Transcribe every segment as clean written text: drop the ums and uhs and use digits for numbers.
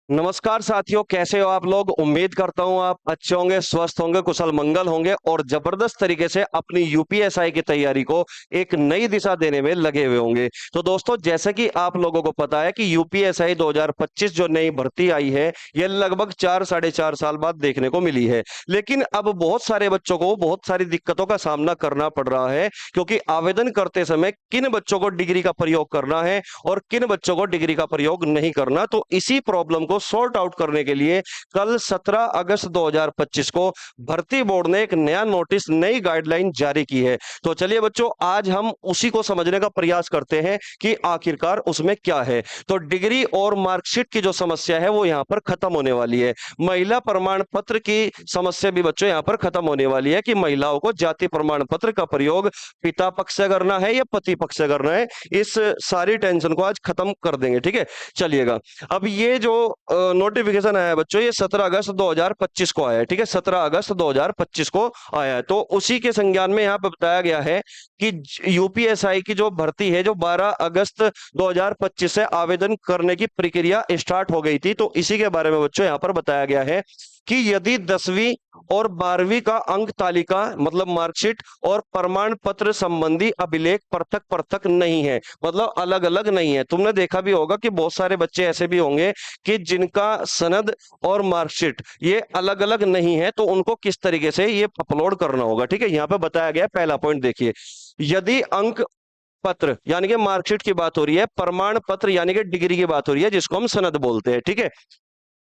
नमस्कार साथियों, कैसे हो आप लोग। उम्मीद करता हूं आप अच्छे होंगे, स्वस्थ होंगे, कुशल मंगल होंगे और जबरदस्त तरीके से अपनी यूपीएसआई की तैयारी को एक नई दिशा देने में लगे हुए होंगे। तो दोस्तों, जैसे कि आप लोगों को पता है कि यूपीएसआई 2025 जो नई भर्ती आई है, यह लगभग 4 साढ़े 4 साल बाद देखने को मिली है। लेकिन अब बहुत सारे बच्चों को बहुत सारी दिक्कतों का सामना करना पड़ रहा है, क्योंकि आवेदन करते समय किन बच्चों को डिग्री का प्रयोग करना है और किन बच्चों को डिग्री का प्रयोग नहीं करना। तो इसी प्रॉब्लम को सॉर्ट आउट करने के लिए कल 17 अगस्त 2025 को भर्ती बोर्ड ने एक नया नोटिस, नई गाइडलाइन जारी की है। तो चलिए बच्चों, आज हम उसी को समझने का प्रयास करते हैं कि आखिरकार उसमें क्या है। तो डिग्री और मार्कशीट की जो समस्या है वो यहाँ पर खत्म होने वाली है। महिला प्रमाण पत्र की समस्या भी बच्चों यहाँ पर खत्म होने वाली है कि महिलाओं को जाति प्रमाण पत्र का प्रयोग पिता पक्ष से करना है या पति पक्ष से करना है। इस सारी टेंशन को आज खत्म कर देंगे, ठीक है। चलिएगा, अब ये जो नोटिफिकेशन आया है बच्चों, ये 17 अगस्त 2025 को आया है, ठीक है। 17 अगस्त 2025 को आया है। तो उसी के संज्ञान में यहाँ पे बताया गया है कि यूपीएसआई की जो भर्ती है, जो 12 अगस्त 2025 से आवेदन करने की प्रक्रिया स्टार्ट हो गई थी। तो इसी के बारे में बच्चों यहाँ पर बताया गया है कि यदि 10वीं और 12वीं का अंक तालिका मतलब मार्कशीट और प्रमाण पत्र संबंधी अभिलेख पृथक पृथक नहीं है, मतलब अलग अलग नहीं है। तुमने देखा भी होगा कि बहुत सारे बच्चे ऐसे भी होंगे कि जिनका सनद और मार्कशीट ये अलग अलग नहीं है, तो उनको किस तरीके से ये अपलोड करना होगा, ठीक है। यहाँ पे बताया गया पहला पॉइंट देखिए, यदि अंक पत्र यानी कि मार्कशीट की बात हो रही है, प्रमाण पत्र यानी कि डिग्री की बात हो रही है, जिसको हम सनद बोलते हैं, ठीक है,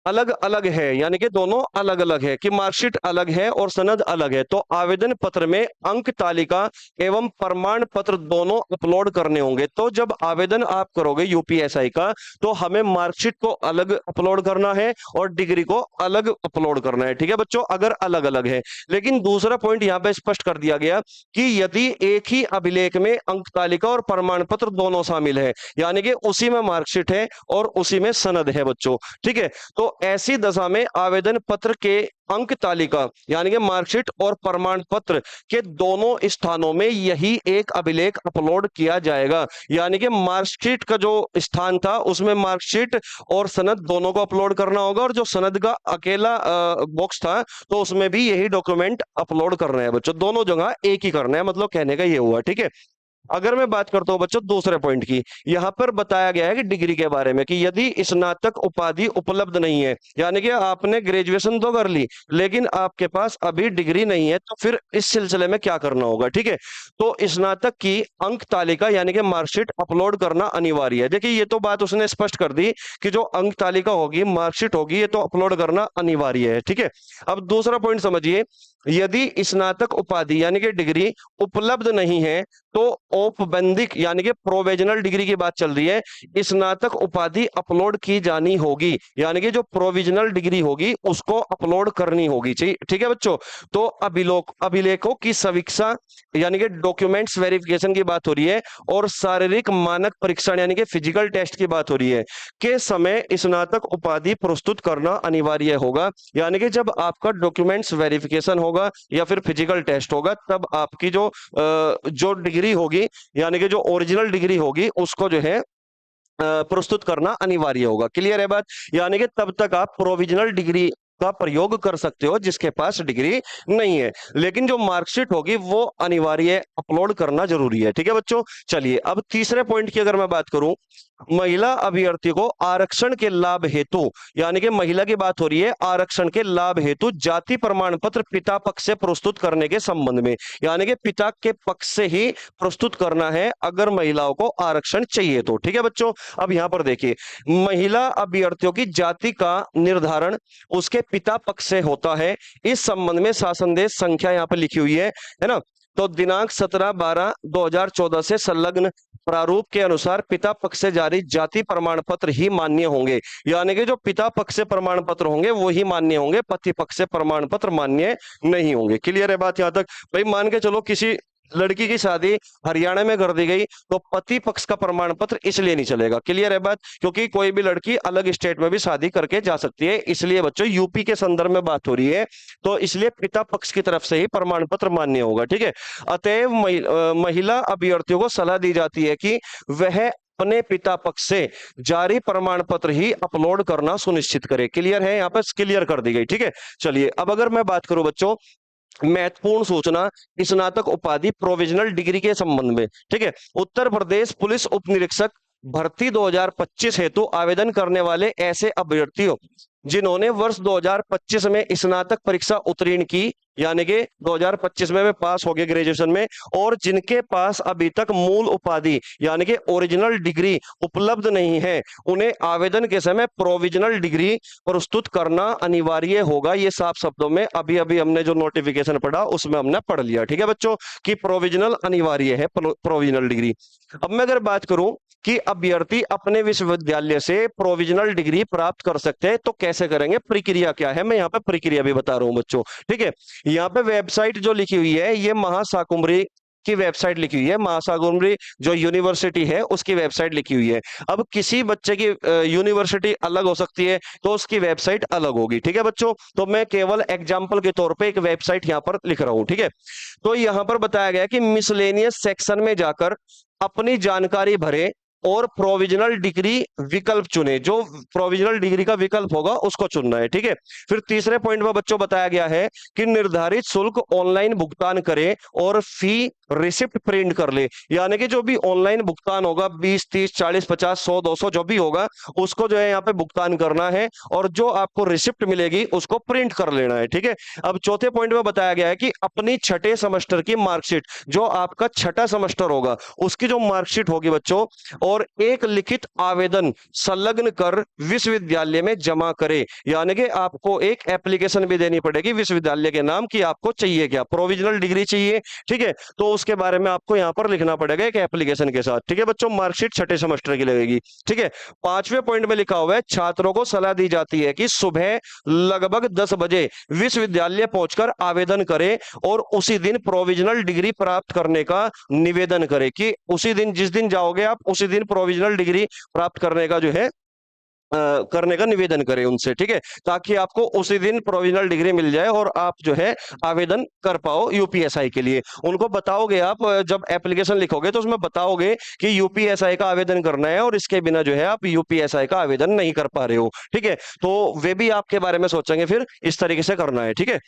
अलग अलग है, यानी कि दोनों अलग अलग है, कि मार्कशीट अलग है और सनद अलग है, तो आवेदन पत्र में अंक तालिका एवं प्रमाण पत्र दोनों अपलोड करने होंगे। तो जब आवेदन आप करोगे यूपीएसआई का, तो हमें मार्कशीट को अलग अपलोड करना है और डिग्री को अलग अपलोड करना है, ठीक है बच्चों, अगर अलग अलग है। लेकिन दूसरा पॉइंट यहाँ पे स्पष्ट कर दिया गया कि यदि एक ही अभिलेख में अंक तालिका और प्रमाण पत्र दोनों शामिल है, यानी कि उसी में मार्कशीट है और उसी में सनद है बच्चों, ठीक है। तो ऐसी दशा में आवेदन पत्र के अंक तालिका यानी कि मार्कशीट और प्रमाण पत्र के दोनों स्थानों में यही एक अभिलेख अपलोड किया जाएगा। यानी कि मार्कशीट का जो स्थान था उसमें मार्कशीट और सनद दोनों को अपलोड करना होगा, और जो सनद का अकेला बॉक्स था तो उसमें भी यही डॉक्यूमेंट अपलोड करना है बच्चों, दोनों जगह एक ही करना है, मतलब कहने का ये हुआ, ठीक है। अगर मैं बात करता हूं बच्चों दूसरे पॉइंट की, यहां पर बताया गया है कि डिग्री के बारे में, कि यदि स्नातक उपाधि उपलब्ध नहीं है, यानी कि आपने ग्रेजुएशन तो कर ली लेकिन आपके पास अभी डिग्री नहीं है, तो फिर इस सिलसिले में क्या करना होगा, ठीक है। तो स्नातक की अंक तालिका यानी कि मार्कशीट अपलोड करना अनिवार्य है। देखिए, ये तो बात उसने स्पष्ट कर दी कि जो अंक तालिका होगी, मार्कशीट होगी, ये तो अपलोड करना अनिवार्य है, ठीक है। अब दूसरा पॉइंट समझिए, यदि स्नातक उपाधि यानी कि डिग्री उपलब्ध नहीं है, तो औपबंधिक यानी कि प्रोविजनल डिग्री की बात चल रही है, स्नातक उपाधि अपलोड की जानी होगी, यानी कि जो प्रोविजनल डिग्री होगी उसको अपलोड करनी होगी, ठीक है बच्चों। तो अभिलेखों की समीक्षा यानी कि डॉक्यूमेंट्स वेरिफिकेशन की बात हो रही है, और शारीरिक मानक परीक्षण यानी कि फिजिकल टेस्ट की बात हो रही है, के समय स्नातक उपाधि प्रस्तुत करना अनिवार्य होगा। यानी कि जब आपका डॉक्यूमेंट्स वेरिफिकेशन होगा या फिर फिजिकल टेस्ट होगा, तब आपकी जो डिग्री होगी यानी कि जो ओरिजिनल डिग्री होगी उसको जो है प्रस्तुत करना अनिवार्य होगा। क्लियर है बात। यानी कि तब तक आप प्रोविजनल डिग्री का प्रयोग कर सकते हो जिसके पास डिग्री नहीं है, लेकिन जो मार्कशीट होगी वो अनिवार्य अपलोड करना जरूरी है, ठीक है बच्चों। चलिए, अब तीसरे पॉइंट की अगर मैं बात करूं, महिला अभ्यर्थी को आरक्षण के लाभ हेतु, यानी कि महिला की बात हो रही है, आरक्षण के लाभ हेतु जाति प्रमाण पत्र पिता पक्ष से प्रस्तुत करने के संबंध में, यानी कि पिता के पक्ष से ही प्रस्तुत करना है अगर महिलाओं को आरक्षण चाहिए तो, ठीक है बच्चों। अब यहां पर देखिए, महिला अभ्यर्थियों की जाति का निर्धारण उसके पिता पक्ष से होता है। इस संबंध में शासन देश संख्या यहाँ पर लिखी हुई है ना। तो दिनांक 17/12/2014 से संलग्न प्रारूप के अनुसार पिता पक्ष से जारी जाति प्रमाण पत्र ही मान्य होंगे, यानी कि जो पिता पक्ष से प्रमाण पत्र होंगे वो ही मान्य होंगे, पति पक्ष से प्रमाण पत्र मान्य नहीं होंगे। क्लियर है बात यहां तक। भाई मान के चलो किसी लड़की की शादी हरियाणा में कर दी गई, तो पति पक्ष का प्रमाण पत्र इसलिए नहीं चलेगा। क्लियर है बात, क्योंकि कोई भी लड़की अलग स्टेट में भी शादी करके जा सकती है, इसलिए बच्चों यूपी के संदर्भ में बात हो रही है, तो इसलिए पिता पक्ष की तरफ से ही प्रमाण पत्र मान्य होगा, ठीक है। अतएव महिला अभ्यर्थियों को सलाह दी जाती है कि वह अपने पिता पक्ष से जारी प्रमाण पत्र ही अपलोड करना सुनिश्चित करे। क्लियर है, यहाँ पे क्लियर कर दी गई। ठीक है, चलिए अब अगर मैं बात करूं बच्चों महत्वपूर्ण सूचना स्नातक उपाधि प्रोविजनल डिग्री के संबंध में। ठीक है, उत्तर प्रदेश पुलिस उप निरीक्षक भर्ती 2025 हेतु आवेदन करने वाले ऐसे अभ्यर्थियों जिन्होंने वर्ष 2025 में स्नातक परीक्षा उत्तीर्ण की, यानी कि 2025 में वे पास हो गए ग्रेजुएशन में, और जिनके पास अभी तक मूल उपाधि यानी कि ओरिजिनल डिग्री उपलब्ध नहीं है, उन्हें आवेदन के समय प्रोविजनल डिग्री प्रस्तुत करना अनिवार्य होगा। ये साफ शब्दों में अभी अभी हमने जो नोटिफिकेशन पढ़ा उसमें हमने पढ़ लिया। ठीक है बच्चों, कि प्रोविजनल अनिवार्य है, प्रोविजनल डिग्री। अब मैं अगर बात करूं कि अभ्यर्थी अपने विश्वविद्यालय से प्रोविजनल डिग्री प्राप्त कर सकते हैं, तो कैसे करेंगे, प्रक्रिया क्या है, मैं यहाँ पे प्रक्रिया भी बता रहा हूं बच्चों। ठीक है, यहाँ पे वेबसाइट जो लिखी हुई है ये महाशाकुंभरी की वेबसाइट लिखी हुई है, महाशाकुंभरी जो यूनिवर्सिटी है उसकी वेबसाइट लिखी हुई है। अब किसी बच्चे की यूनिवर्सिटी अलग हो सकती है तो उसकी वेबसाइट अलग होगी। ठीक है बच्चों, तो मैं केवल एग्जांपल के तौर पे एक वेबसाइट यहाँ पर लिख रहा हूं। ठीक है, तो यहाँ पर बताया गया कि मिसलेनियस सेक्शन में जाकर अपनी जानकारी भरे और प्रोविजनल डिग्री विकल्प चुने। जो प्रोविजनल डिग्री का विकल्प होगा उसको चुनना है। ठीक है, फिर तीसरे पॉइंट में बच्चों बताया गया है कि निर्धारित शुल्क ऑनलाइन भुगतान करें और फी रिसिप्ट प्रिंट कर ले, यानी कि जो भी ऑनलाइन भुगतान होगा 20, 30, 40, 50, 100, 200 जो भी होगा उसको जो है यहाँ पे भुगतान करना है, और जो आपको रिसिप्ट मिलेगी उसको प्रिंट कर लेना है। ठीक है, अब चौथे पॉइंट में बताया गया है कि अपनी छठे सेमेस्टर की मार्कशीट, जो आपका छठा सेमेस्टर होगा उसकी जो मार्कशीट होगी बच्चों, और एक लिखित आवेदन संलग्न कर विश्वविद्यालय में जमा करे, यानी कि आपको एक एप्लीकेशन भी देनी पड़ेगी विश्वविद्यालय के नाम की, आपको चाहिए क्या, प्रोविजनल डिग्री चाहिए। ठीक है, तो उसके बारे में आपको यहां पर लिखना पड़ेगा एक एप्लीकेशन के साथ। ठीक है बच्चों, मार्कशीट छठे सेमेस्टर की लगेगी। ठीक है, पांचवें पॉइंट में लिखा हुआ है छात्रों को सलाह दी जाती है कि सुबह लगभग 10 बजे विश्वविद्यालय पहुंचकर आवेदन करें और उसी दिन प्रोविजनल डिग्री प्राप्त करने का निवेदन करें, कि उसी दिन जिस दिन जाओगे आप उसी दिन प्रोविजनल डिग्री प्राप्त करने का जो है करने का निवेदन करें उनसे। ठीक है, ताकि आपको उसी दिन प्रोविजनल डिग्री मिल जाए और आप जो है आवेदन कर पाओ यूपीएसआई के लिए। उनको बताओगे आप जब एप्लीकेशन लिखोगे तो उसमें बताओगे कि यूपीएसआई का आवेदन करना है और इसके बिना जो है आप यूपीएसआई का आवेदन नहीं कर पा रहे हो। ठीक है, तो वे भी आपके बारे में सोचेंगे फिर इस तरीके से करना है। ठीक है,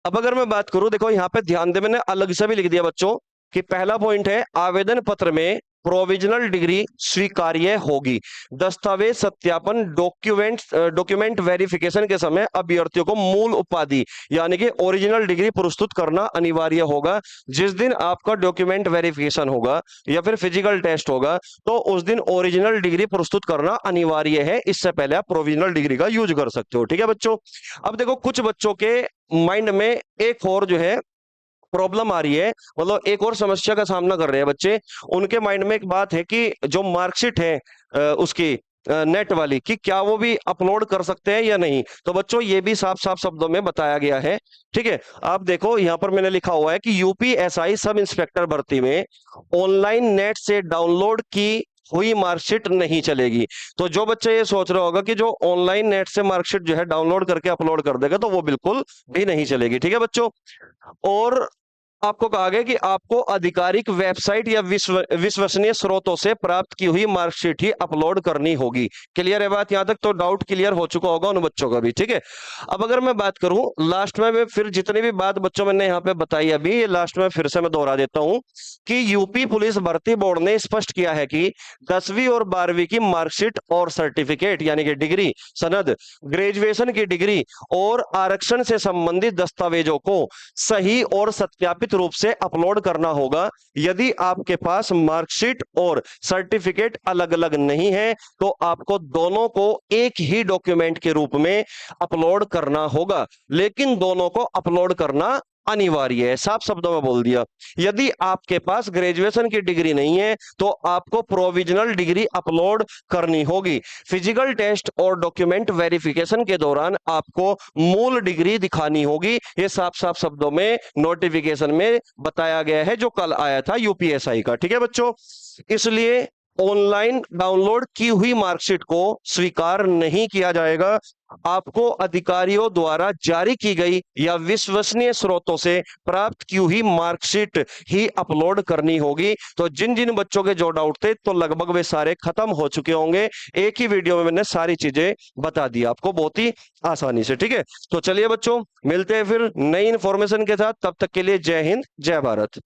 अब अगर मैं बात करूं, देखो यहाँ पे ध्यान दे, मैंने अलग से भी लिख दिया बच्चों कि पहला पॉइंट है आवेदन पत्र में प्रोविजनल डिग्री स्वीकार्य होगी। दस्तावेज सत्यापन डॉक्यूमेंट वेरिफिकेशन के समय अभ्यर्थियों को मूल उपाधि यानी कि ओरिजिनल डिग्री प्रस्तुत करना अनिवार्य होगा। जिस दिन आपका डॉक्यूमेंट वेरिफिकेशन होगा या फिर फिजिकल टेस्ट होगा तो उस दिन ओरिजिनल डिग्री प्रस्तुत करना अनिवार्य है, इससे पहले आप प्रोविजनल डिग्री का यूज कर सकते हो। ठीक है बच्चों, अब देखो कुछ बच्चों के माइंड में एक और जो है प्रॉब्लम आ रही है, मतलब एक और समस्या का सामना कर रहे हैं बच्चे। उनके माइंड में एक बात है कि जो मार्कशीट है उसकी नेट वाली, कि क्या वो भी अपलोड कर सकते हैं या नहीं। तो बच्चों ये भी साफ साफ शब्दों में बताया गया है। ठीक है, आप देखो यहाँ पर मैंने लिखा हुआ है कि यूपीएसआई सब इंस्पेक्टर भर्ती में ऑनलाइन नेट से डाउनलोड की हुई मार्कशीट नहीं चलेगी। तो जो बच्चे ये सोच रहा होगा कि जो ऑनलाइन नेट से मार्कशीट जो है डाउनलोड करके अपलोड कर देगा, तो वो बिल्कुल भी नहीं चलेगी। ठीक है बच्चों, और आपको कहा गया कि आपको आधिकारिक वेबसाइट या विश्वसनीय स्रोतों से प्राप्त की हुई मार्कशीट ही अपलोड करनी होगी। क्लियर है बात, यहां तक तो डाउट क्लियर हो चुका होगा उन बच्चों का भी। ठीक है, अब अगर मैं बात करूं लास्ट में, मैं फिर जितनी भी बात बच्चों मैंने यहाँ पे बताई अभी, ये लास्ट में फिर से मैं दोहरा देता हूं कि यूपी पुलिस भर्ती बोर्ड ने स्पष्ट किया है कि 10वीं और 12वीं की मार्कशीट और सर्टिफिकेट यानी कि डिग्री, सनद, ग्रेजुएशन की डिग्री और आरक्षण से संबंधित दस्तावेजों को सही और सत्यापित रूप से अपलोड करना होगा। यदि आपके पास मार्कशीट और सर्टिफिकेट अलग अलग नहीं है तो आपको दोनों को एक ही डॉक्यूमेंट के रूप में अपलोड करना होगा, लेकिन दोनों को अपलोड करना अनिवार्य है। साफ शब्दों में बोल दिया, यदि आपके पास ग्रेजुएशन की डिग्री नहीं है तो आपको प्रोविजनल डिग्री अपलोड करनी होगी। फिजिकल टेस्ट और डॉक्यूमेंट वेरिफिकेशन के दौरान आपको मूल डिग्री दिखानी होगी। ये साफ साफ शब्दों में नोटिफिकेशन में बताया गया है जो कल आया था यूपीएसआई का। ठीक है बच्चों, इसलिए ऑनलाइन डाउनलोड की हुई मार्कशीट को स्वीकार नहीं किया जाएगा। आपको अधिकारियों द्वारा जारी की गई या विश्वसनीय स्रोतों से प्राप्त की हुई मार्कशीट ही अपलोड करनी होगी। तो जिन जिन बच्चों के जो डाउट थे तो लगभग वे सारे खत्म हो चुके होंगे। एक ही वीडियो में मैंने सारी चीजें बता दी आपको बहुत ही आसानी से। ठीक है, तो चलिए बच्चों, मिलते हैं फिर नई इंफॉर्मेशन के साथ। तब तक के लिए जय हिंद, जय भारत।